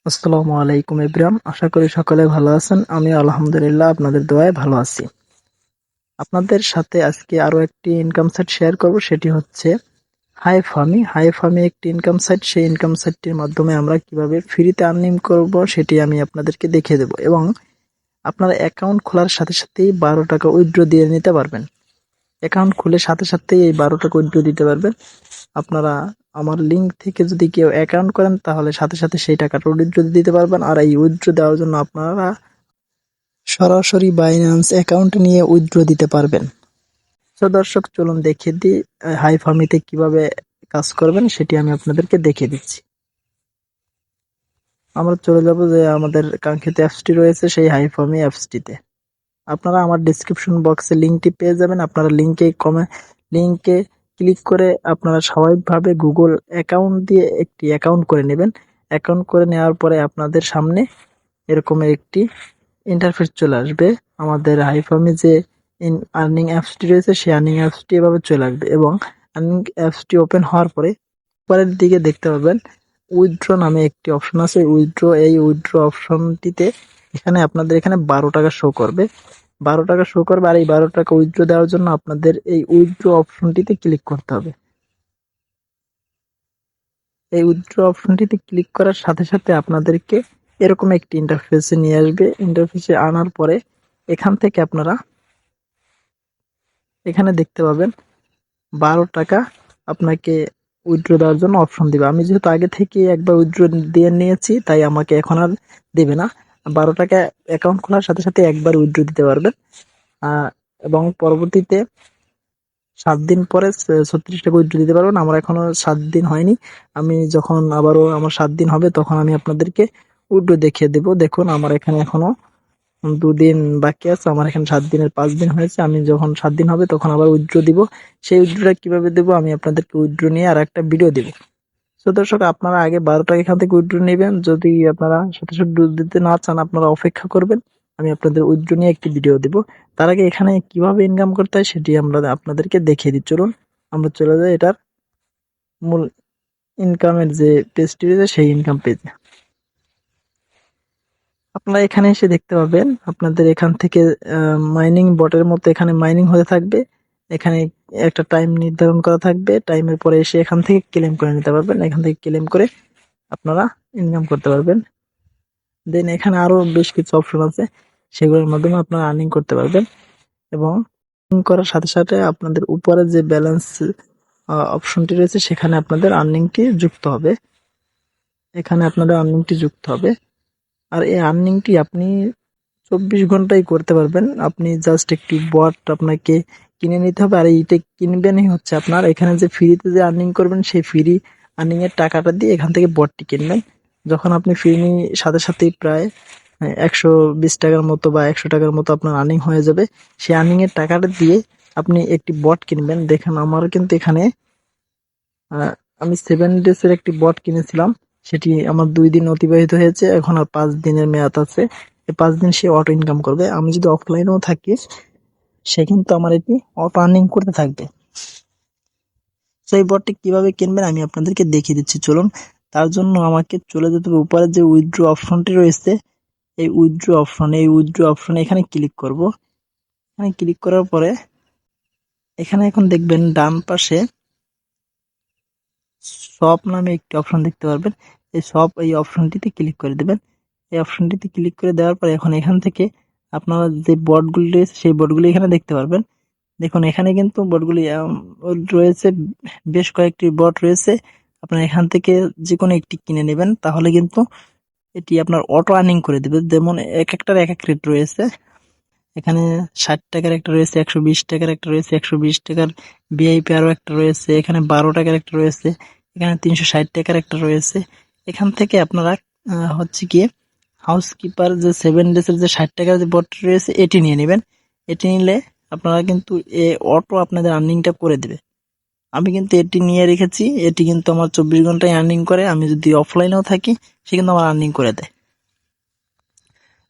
আসসালামু আলাইকুম ইব্রাম, আশা করি সকলে ভালো আছেন। আমি আলহামদুলিল্লাহ আপনাদের দোয়ায় ভালো আছি। আপনাদের সাথে আজকে আরো একটি ইনকাম সাইট শেয়ার করব, সেটি হচ্ছে হাইফামি। হাইফামি একটি ইনকাম সাইট। সেই ইনকাম সাইটটির মাধ্যমে আমরা কিভাবে ফ্রিতে আর্নিং করব সেটি আমি আপনাদেরকে দেখিয়ে দেব, এবং আপনারা অ্যাকাউন্ট খোলার সাথে সাথেই 12 টাকা উইথড্র দিয়ে নিতে পারবেন। অ্যাকাউন্ট খুলে সাথে সাথেই এই 12 টাকা উইথড্র দিতে পারবেন। আপনারা আমার লিঙ্ক থেকে যদি কেউ অ্যাকাউন্ট করেন তাহলে সাথে সাথে সেই টাকাটা উইথড্র দিতে পারবেন। আর এই উইথড্র দেওয়ার জন্য আপনারা সরাসরি বাইন্যান্স অ্যাকাউন্ট নিয়ে উইথড্র দিতে পারবেন। তো দর্শক, চলুন দেখিয়ে দিই হাইফামিতে কিভাবে কাজ করবেন, সেটি আমি আপনাদেরকে দেখিয়ে দিচ্ছি। আমরা চলে যাব যে আমাদের কাঙ্ক্ষিত অ্যাপসটি রয়েছে সেই হাইফামি অ্যাপসটিতে। আপনারা আমার ডেসক্রিপশন বক্সে লিঙ্কটি পেয়ে যাবেন। আপনারা লিঙ্কে ক্লিক করে আপনারা স্বাভাবিকভাবে গুগল অ্যাকাউন্ট দিয়ে একটি অ্যাকাউন্ট করে নেবেন। অ্যাকাউন্ট করে নেওয়ার পরে আপনাদের সামনে এরকম একটি ইন্টারফেস চলে আসবে। আমাদের হাইফামি যে আর্নিং অ্যাপসটি রয়েছে সেই আর্নিং অ্যাপসটি এভাবে চলে আসবে, এবং আর্নিং অ্যাপসটি ওপেন হওয়ার পরে উপরের দিকে দেখতে পাবেন উইথড্র নামে একটি অপশন আছে। এই উইথড্র অপশনটিতে আপনাদের এখানে 12 টাকা শো করবে। 12 টাকা শো করবে, আর এই 12 টাকা উইথড্র দেওয়ার জন্য আপনাদের এই উইথড্র অপশনটিতে ক্লিক করতে হবে। এই উইথড্র অপশনটিতে ক্লিক করার সাথে সাথে আপনাদেরকে এরকম একটি ইন্টারফেসে নিয়ে আসবে। ইন্টারফেসে আনার পরে এখান থেকে আপনারা এখানে দেখতে পাবেন 12 টাকা আপনাকে উইথড্র দেওয়ার জন্য অপশন দিবে। আমি যেহেতু আগে থেকে একবার উইথড্র দিয়ে নিয়েছি, তাই আমাকে এখন আর দেবে না। 12 টাকা অ্যাকাউন্ট খোলার সাথে সাথে একবার উইথড্র দিতে পারবেন, এবং পরবর্তীতে 7 দিন পরে 36 টাকা উইথড্র দিতে পারবেন। আমার এখনো 7 দিন হয়নি। আমি যখন আবারও আমার 7 দিন হবে তখন আমি আপনাদেরকে উইথড্র দেখিয়ে দেব। দেখুন, আমার এখানে এখনো 2 দিন বাকি আছে। আমার এখানে 7 দিনের 5 দিন হয়েছে। আমি যখন 7 দিন হবে তখন আবার উইথড্র দিব। সেই উইথড্রটা কিভাবে দেবো আমি আপনাদেরকে উইথড্র নিয়ে আর একটা ভিডিও দেবো। তো দর্শক, আপনারা আগে 12 টাকা এখান থেকে উইথড্র নেবেন। যদি আপনারা সাথে সাথে দিতে না চান, আপনারা অপেক্ষা করবেন। আমি আপনাদের উইথড্র নিয়ে একটি ভিডিও দিব। তার আগে এখানে কিভাবে ইনকাম করতে হয় সেটি আমরা আপনাদেরকে দেখিয়ে দিই। চলুন আমরা চলে যাই এটার মূল ইনকামের যে পেজটি রয়েছে সেই ইনকাম পেজে। আপনারা এখানে এসে দেখতে পাবেন আপনাদের এখান থেকে মাইনিং বটের মতো এখানে মাইনিং হতে থাকবে। এখানে একটা টাইম নির্ধারণ করা থাকবে। টাইমের পরে এসে এখান থেকে ক্লেম করে নিতে পারবেন। এখান থেকে ক্লেম করে আপনারা ইনকাম করতে পারবেন। দেন এখানে আরো বেশ কিছু অপশন আছে, সেগুলোর মাধ্যমে আপনারা আর্নিং করতে পারবেন। এবং আর্নিং করার সাথে সাথে আপনাদের উপরে যে ব্যালেন্স অপশনটি রয়েছে সেখানে আপনাদের আর্নিংটি যুক্ত হবে। এখানে আপনাদের আর্নিংটি যুক্ত হবে। আর এই আর্নিংটি আপনি 24 ঘন্টাই করতে পারবেন। আপনি জাস্ট একটি বট আপনাকে কিনে নিতে হবে, আর এইটা কিনবেনই হচ্ছে আপনার এখানে যে ফ্রিতে যে আর্নিং করবেন সেই ফ্রি আর্নিং এর টাকাটা দিয়ে এখান থেকে বটটি কিনবেন। যখন আপনি ফ্রি সাথে সাথেই প্রায় 120 টাকার মতো বা 100 টাকার মতো আপনার আর্নিং হয়ে যাবে। সেই আর্নিং এর টাকাটা দিয়ে আপনি একটি বট কিনবেন। দেখেন, আমার কিন্তু এখানে আমি 7 days এর একটি বট কিনেছিলাম। সেটি আমার 2 দিন অতিবাহিত হয়েছে, এখন আর 5 দিনের মেয়াদ আছে। এই 5 দিন সে অটো ইনকাম করবে। আমি যদি অফলাইনেও থাকি, সে কিন্তু আমার এটি অটো আর্নিং করতে থাকবে। সেই বটটি কিভাবে কিনবেন আমি আপনাদেরকে দেখিয়ে দিচ্ছি। চলুন, তার জন্য আমাকে চলে যেতে হবে উপরে যে উইথড্র অপশনটি রয়েছে। এই উইথড্র অপশনে এখানে ক্লিক করব। এখানে ক্লিক করার পরে এখানে এখন দেখবেন ডান পাশে শপ নামে একটি অপশন দেখতে পারবেন। এই অপশনটিতে ক্লিক করে দেবেন। এই অপশনটিতে ক্লিক করে দেওয়ার পরে এখন এখান থেকে আপনারা যে বটগুলি রয়েছে সেই বটগুলি এখানে দেখতে পারবেন। দেখুন, এখানে কিন্তু বটগুলি রয়েছে, বেশ কয়েকটি বট রয়েছে। আপনারা এখান থেকে যে কোনো একটি কিনে নেবেন, তাহলে কিন্তু এটি আপনার অটো আর্নিং করে দেবে। যেমন এক একটার এক এক রেট রয়েছে। এখানে 60 টাকার একটা রয়েছে, 120 টাকার একটা রয়েছে, 120 টাকার ভিআইপি আরো একটা রয়েছে, এখানে 12 টাকার একটা রয়েছে, এখানে 360 টাকার একটা রয়েছে। এখান থেকে আপনারা হচ্ছে গিয়ে হাউসকিপার যে 7 days এর যে 60 টাকার যে বট রয়েছে এটি নিয়ে নেবেন। এটি নিলে আপনারা কিন্তু অটো আপনাদের আর্নিংটা করে দেবে। আমি কিন্তু এটি নিয়ে রেখেছি। এটি কিন্তু আমার 24 ঘন্টায় আর্নিং করে। আমি যদি অফলাইনেও থাকি সে কিন্তু আমার আর্নিং করে দেয়।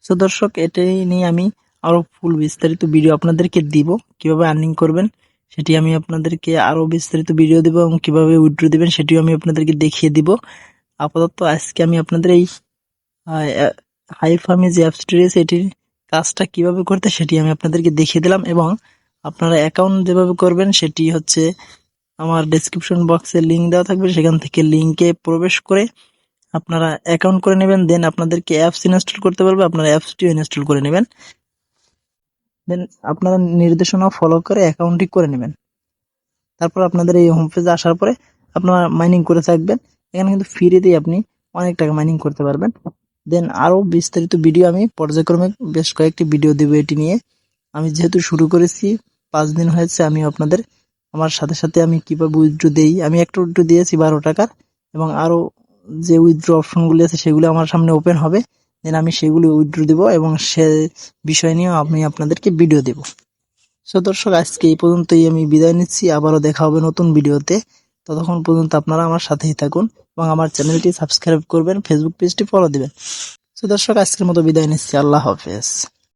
তো দর্শক, এটাই নিয়ে আমি আরো ফুল বিস্তারিত ভিডিও আপনাদেরকে দিব। কিভাবে আর্নিং করবেন সেটি আমি আপনাদেরকে আরো বিস্তারিত ভিডিও দিব, এবং কিভাবে উইথড্র দিবেন সেটিও আমি আপনাদেরকে দেখিয়ে দিব। আপাতত আজকে আমি আপনাদের এই হাইফামি যে অ্যাপসটি রয়েছে এটির কাজটা কিভাবে করতে সেটি আমি আপনাদেরকে দেখিয়ে দিলাম, এবং আপনারা অ্যাকাউন্ট যেভাবে করবেন সেটি হচ্ছে আমার ডেসক্রিপশন বক্সে লিঙ্ক দেওয়া থাকবে, সেখান থেকে লিঙ্কে প্রবেশ করে আপনারা অ্যাকাউন্ট করে নেবেন। দেন আপনাদেরকে অ্যাপস ইনস্টল করতে বলবে, আপনারা অ্যাপসটিও ইনস্টল করে নেবেন। দেন আপনারা নির্দেশনা ফলো করে অ্যাকাউন্টটি করে নেবেন। তারপর আপনাদের এই হোম পেজে আসার পরে আপনারা মাইনিং করে থাকবেন। এখানে কিন্তু ফ্রিতেই আপনি অনেক টাকা মাইনিং করতে পারবেন। দেন আরো বিস্তারিত ভিডিও আমি পর্যায়ক্রমে বেশ কয়েকটি ভিডিও দেবো এটি নিয়ে। আমি যেহেতু শুরু করেছি 5 দিন হয়েছে, আমি আপনাদের আমার সাথে সাথে আমি কিভাবে উইথড্র দেই, আমি একটা উইথড্র দিয়েছি 12 টাকার, এবং আরো যে উইথড্র অপশনগুলি আছে সেগুলো আমার সামনে ওপেন হবে। দেন আমি সেগুলো উইথড্র দিব এবং সে বিষয় নিয়েও আমি আপনাদেরকে ভিডিও দেব। সো দর্শক, আজকে এই পর্যন্তই আমি বিদায় নিচ্ছি। আবারও দেখা হবে নতুন ভিডিওতে। ততক্ষণ পর্যন্ত আপনারা আমার সাথেই থাকুন এবং আমার চ্যানেলটি সাবস্ক্রাইব করবেন, ফেসবুক পেজটি ফলো দিবেন। সো দর্শক, আজকের মতো বিদায় নিচ্ছি। আল্লাহ হাফেজ।